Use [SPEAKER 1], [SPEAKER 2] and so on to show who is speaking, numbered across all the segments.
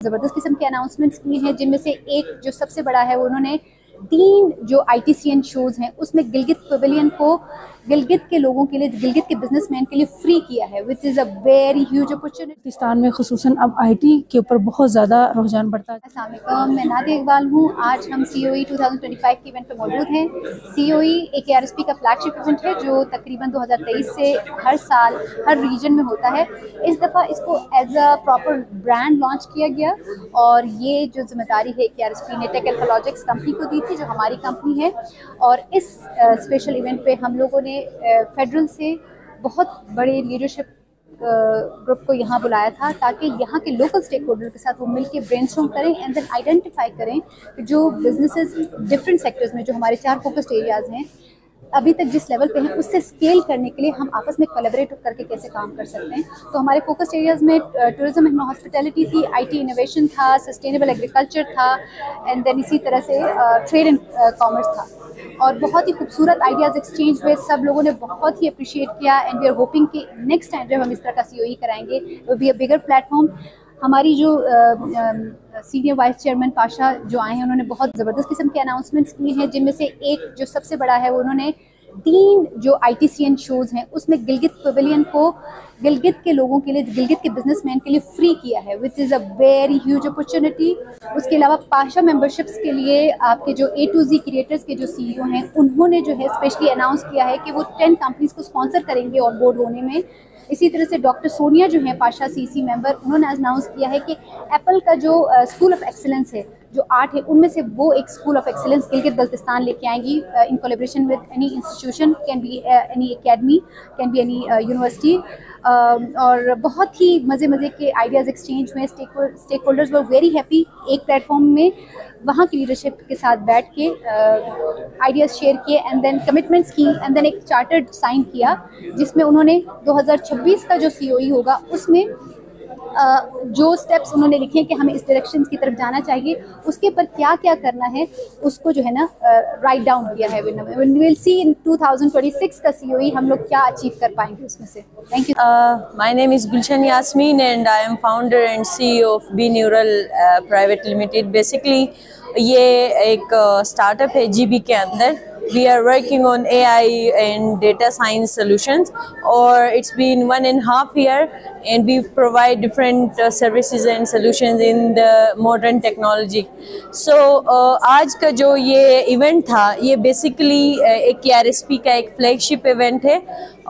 [SPEAKER 1] ज़बरदस्त किस्म के अनाउंसमेंट्स किए हैं, जिनमें से एक जो सबसे बड़ा है, वो उन्होंने 3 जो ITCN शोज़ हैं उसमें गिलगित पवेलियन को गिलगित के लोगों के लिए, गिलगित के बिजनेसमैन के लिए फ्री किया है, which is a very huge opportunity.
[SPEAKER 2] Pakistan में खुसूसन अब IT के ऊपर बहुत ज़्यादा रुझान बढ़ता है।
[SPEAKER 1] अस्सलाम वालेकुम, मैं नादिया इकबाल हूँ। आज हम COE 2025 के इवेंट पे मौजूद हैं। COE एक ARSP का फ्लैगशिप इवेंट है जो तकरीबन 2023 से हर साल हर रीजन में होता है। इस दफ़ा इसको as a proper brand launch किया गया और ये जो जिम्मेदारी है ARSP ने टेक एथोलॉजिक्स कंपनी को दी थी, जो हमारी कंपनी है। और इस स्पेशल इवेंट पे हम लोगों ने फेडरल से बहुत बड़े लीडरशिप ग्रुप को यहाँ बुलाया था, ताकि यहाँ के लोकल स्टेक होल्डर के साथ वो मिलकर ब्रेनस्टॉर्म करें एंड देन आइडेंटिफाई करें कि जो बिजनेसेस डिफरेंट सेक्टर्स में, जो हमारे 4 फोकस्ड एरियाज़ हैं, अभी तक जिस लेवल पे हैं उससे स्केल करने के लिए हम आपस में कोलैबोरेट करके कैसे काम कर सकते हैं। तो हमारे फोकस्ड एरियाज़ में टूरिज्म एंड हॉस्पिटैलिटी थी, IT इनोवेशन था, सस्टेनेबल एग्रीकल्चर था, एंड देन इसी तरह से ट्रेड एंड कॉमर्स था। और बहुत ही खूबसूरत आइडियाज़ एक्सचेंज हुए, सब लोगों ने बहुत ही अप्रिशिएट किया एंड वी आर होपिंग कि नेक्स्ट टाइम जब हम इस तरह का COE कराएंगे वो बी अ बिगर प्लेटफॉर्म। हमारी जो सीनियर वाइस चेयरमैन पाशा जो आए हैं, उन्होंने बहुत ज़बरदस्त किस्म के अनाउंसमेंट्स किए हैं, जिनमें से एक जो सबसे बड़ा है, वो उन्होंने 3 जो ITCN शोज़ हैं उसमें गिलगित पवेलियन को गिलगित के लोगों के लिए, गिलगित के बिजनेसमैन के लिए फ्री किया है, which is a very huge opportunity. उसके अलावा पाशा मेंबरशिप्स के लिए आपके जो A to Z क्रिएटर्स के जो CEO हैं, उन्होंने जो है स्पेशली अनाउंस किया है कि वो 10 कंपनीज को स्पॉन्सर करेंगे ऑन बोर्ड होने में। इसी तरह से डॉक्टर सोनिया जो है पाशा CC मेंबर, उन्होंने अनाउंस किया है कि एप्पल का जो स्कूल ऑफ एक्सीलेंस है, जो 8 है, उनमें से वो एक school of excellence Gilgit Baltistan लेके आएंगी in collaboration with any institution, can be any academy, can be any university. और बहुत ही मज़े के आइडियाज़ एक्सचेंज हुए। Stakeholders were very happy एक प्लेटफॉर्म में वहाँ की लीडरशिप के साथ बैठ के आइडियाज़ शेयर किए एंड देन कमिटमेंट्स की एंड देन एक चार्टर्ड साइन किया, जिसमें उन्होंने 2026 का जो COE होगा उसमें जो स्टेप्स उन्होंने लिखे कि हमें इस डायरेक्शन की तरफ जाना चाहिए, उसके पर क्या क्या करना है, उसको जो है ना राइट डाउन किया है। विल सी इन 2026 का COE हम लोग क्या अचीव कर पाएंगे उसमें से। Thank you.
[SPEAKER 3] My name is Gulshan Yasmin and I am founder and CEO of B Neural Private Limited. Basically ये एक स्टार्टअप है GB के अंदर। We are working on AI and data science solutions, or it's been 1.5 years, and we provide different services and solutions in the modern technology. So आज का जो ये event था, ये बेसिकली एक ARSP का एक फ्लैगशिप इवेंट है।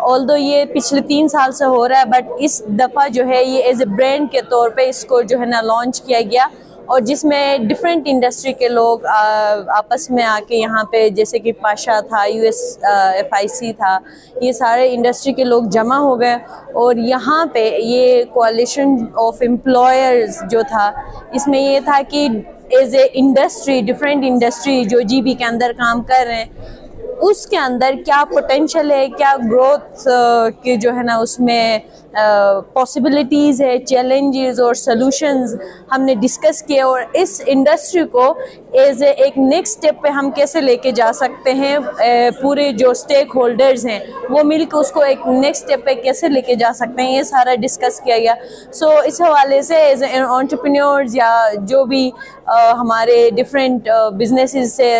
[SPEAKER 3] ऑल्दो ये पिछले 3 साल से हो रहा है, बट इस दफ़ा जो है ये एज ए ब्रांड के तौर पे इसको जो है ना लॉन्च किया गया, और जिसमें डिफरेंट इंडस्ट्री के लोग आपस में आके यहाँ पे, जैसे कि पाशा था, USFIC था, ये सारे इंडस्ट्री के लोग जमा हो गए। और यहाँ पे ये कोalition ऑफ एम्प्लॉयर्स जो था, इसमें ये था कि as a industry, different industry जो GB के अंदर काम कर रहे हैं, उसके अंदर क्या पोटेंशियल है, क्या ग्रोथ के जो है ना उसमें पॉसिबिलिटीज़ है, चैलेंजेस और सॉल्यूशंस हमने डिस्कस किए, और इस इंडस्ट्री को एज एक नेक्स्ट स्टेप पे हम कैसे लेके जा सकते हैं। पूरे जो स्टेक होल्डर्स हैं वो मिलकर उसको एक नेक्स्ट स्टेप पे कैसे लेके जा सकते हैं, ये सारा डिस्कस किया गया। सो इस हवाले से एज एंटरप्रेन्योर्स या जो भी हमारे डिफरेंट बिजनेसेस से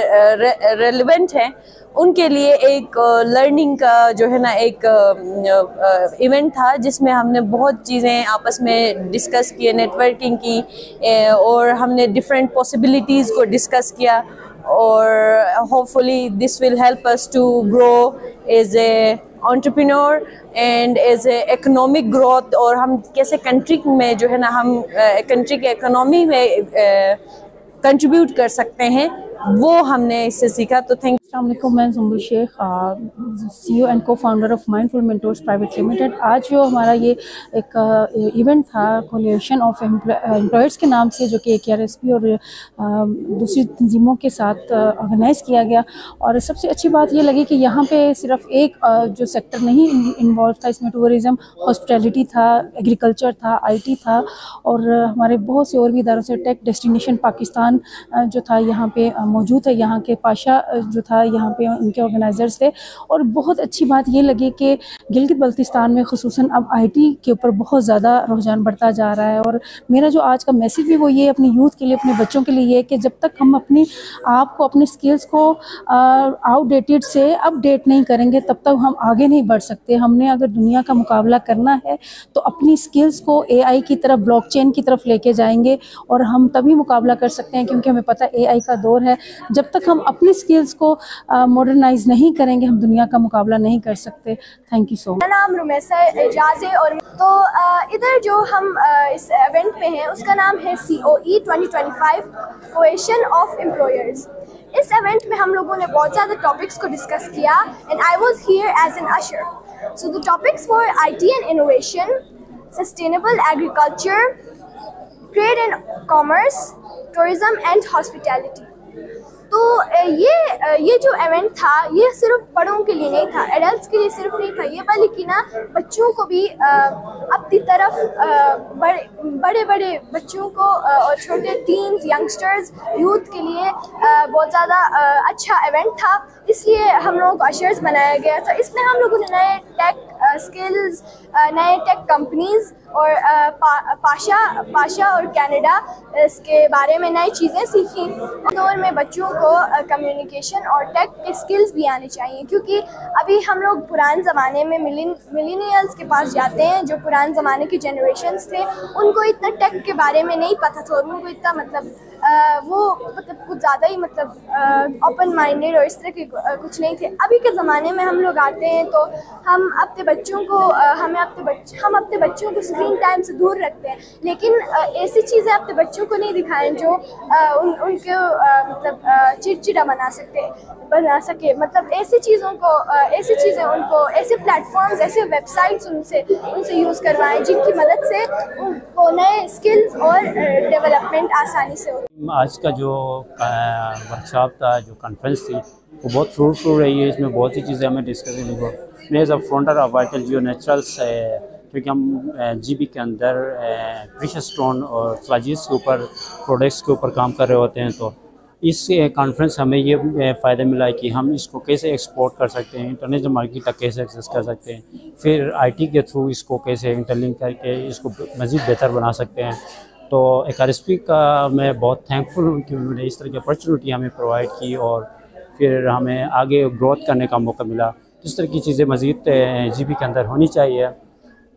[SPEAKER 3] रेलेवेंट हैं, उनके लिए एक लर्निंग का जो है ना एक इवेंट था, जिसमें हमने बहुत चीज़ें आपस में डिस्कस किए, नेटवर्किंग की, और हमने डिफरेंट पॉसिबिलिटीज़ को डिस्कस किया, और hopefully this will help us to grow as a entrepreneur and as a economic growth, और हम कैसे कंट्री में जो है ना हम कंट्री के इकोनॉमी में कंट्रीब्यूट कर सकते हैं, वो हमने इससे सीखा। तो थैंक
[SPEAKER 2] अस्सलामुअलैकुम, मैं Jumbul Sheikh, CEO and co-founder of Mindful Mentors Private Limited. आज जो हमारा ये एक इवेंट था कोलिशन ऑफ एम्प्लॉयर्स के नाम से, जो कि ARSP और दूसरी तंजीमों के साथ ऑर्गेनाइज़ किया गया। और सबसे अच्छी बात ये लगी कि यहाँ पे सिर्फ एक जो सेक्टर नहीं इन्वॉल्व था, इसमें टूरिज़म, हॉस्पिटैलिटी था, एग्रीकल्चर था, IT था, और हमारे बहुत से और भी इदारों से टेक डेस्टिनेशन पाकिस्तान जो था यहाँ पे मौजूद है। यहाँ के पाशा जो था था, यहाँ पे उनके ऑर्गेनाइजर्स थे। और बहुत अच्छी बात ये लगी कि गिलगित बल्तिस्तान में खुसूसन अब IT के ऊपर बहुत ज़्यादा रुझान बढ़ता जा रहा है। और मेरा जो आज का मैसेज भी वो ये अपनी यूथ के लिए, अपने बच्चों के लिए ये है कि जब तक हम अपनी आप को, अपने स्किल्स को आउटडेटेड से अपडेट नहीं करेंगे तब तक हम आगे नहीं बढ़ सकते। हमने अगर दुनिया का मुकाबला करना है तो अपनी स्किल्स को AI की तरफ, ब्लॉकचेन की तरफ लेके जाएंगे और हम तभी मुकाबला कर सकते हैं, क्योंकि हमें पता है AI का दौर है। जब तक हम अपनी स्किल्स को मॉडर्नाइज नहीं करेंगे हम दुनिया का मुकाबला नहीं कर सकते। Thank you so much.
[SPEAKER 4] मेरा नाम रुमैसा एजाज है और तो इधर जो हम इस इवेंट में हैं उसका नाम है COE 2025 कोहेशन ऑफ एम्प्लॉयर्स। इस इवेंट में हम लोगों ने बहुत ज़्यादा टॉपिक्स को डिस्कस किया and I was here as an usher. So the topics were IT and innovation, sustainable agriculture, trade and commerce, tourism and hospitality. तो ये जो इवेंट था ये सिर्फ बड़ों के लिए नहीं था, एडल्ट्स के लिए सिर्फ नहीं था ये, बल्कि ना बच्चों को भी अपनी तरफ बड़े बड़े बच्चों को और छोटे टीन्स, यंगस्टर्स, यूथ के लिए बहुत ज़्यादा अच्छा इवेंट था। इसलिए हम लोगों को अशर्स बनाया गया था। इसमें हम लोगों ने नए टेक स्किल्स, नए टेक कंपनीज़ और पाशा और कनाडा इसके बारे में नई चीज़ें सीखी। दौर में बच्चों को कम्युनिकेशन और टेक के स्किल्स भी आने चाहिए, क्योंकि अभी हम लोग पुराने ज़माने में मिलेनियल्स के पास जाते हैं, जो पुराने ज़माने की जनरेशन्स थे, उनको इतना टेक के बारे में नहीं पता था और उनको इतना वो कुछ ज़्यादा ही ओपन माइंडेड और इस तरह के कुछ नहीं थे। अभी के ज़माने में हम लोग आते हैं तो हम अपने बच्चों को हम अपने बच्चों को स्क्रीन टाइम से दूर रखते हैं, लेकिन ऐसी चीज़ें अपने बच्चों को नहीं दिखाएं जो उनको चिड़चिड़ा बना सके। मतलब ऐसी चीज़ें उनको ऐसे प्लेटफॉर्म्स, ऐसे वेबसाइट्स उनसे यूज़ करवाएं जिनकी मदद से उनको नए स्किल्स और डेवलपमेंट आसानी से हो।
[SPEAKER 5] आज का जो वर्कशॉप था, जो कॉन्फ्रेंस थी, वो बहुत फ्रूटफुल रही है। इसमें बहुत सी चीज़ें हमें डिस्कस करने को। मैं as a founder of Vital Geo Naturals, क्योंकि हम GB के अंदर प्रीशियस स्टोन और फ्लाजीज के ऊपर, प्रोडक्ट्स के ऊपर काम कर रहे होते हैं, तो इस कॉन्फ्रेंस हमें ये फ़ायदा मिला है कि हम इसको कैसे एक्सपोर्ट कर सकते हैं, इंटरनेशनल मार्केट तक कैसे एक्सेस कर सकते हैं, फिर IT के थ्रू इसको कैसे इंटरलिंक करके इसको मज़ीद बेहतर बना सकते हैं। तो HRSP का मैं बहुत थैंकफुल हूँ कि उन्होंने इस तरह की अपॉर्चुनिटी हमें प्रोवाइड की और फिर हमें आगे ग्रोथ करने का मौका मिला। इस तरह की चीज़ें मज़ीद GB के अंदर होनी चाहिए,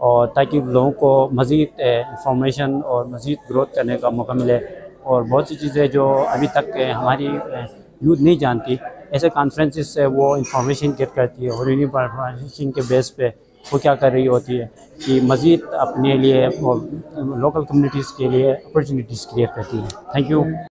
[SPEAKER 5] और ताकि लोगों को मज़ीद इंफॉर्मेशन और मज़ीद ग्रोथ करने का मौका मिले। और बहुत सी चीज़ें जो अभी तक हमारी यूथ नहीं जानती, ऐसे कॉन्फ्रेंसेस से वो इंफॉर्मेशन गेट करती है और इंफॉर्मेशन के बेस पे वो क्या कर रही होती है कि मज़ीद अपने लिए और लोकल कम्युनिटीज़ के लिए अपॉर्चुनिटीज़ क्रिएट करती है। Thank you.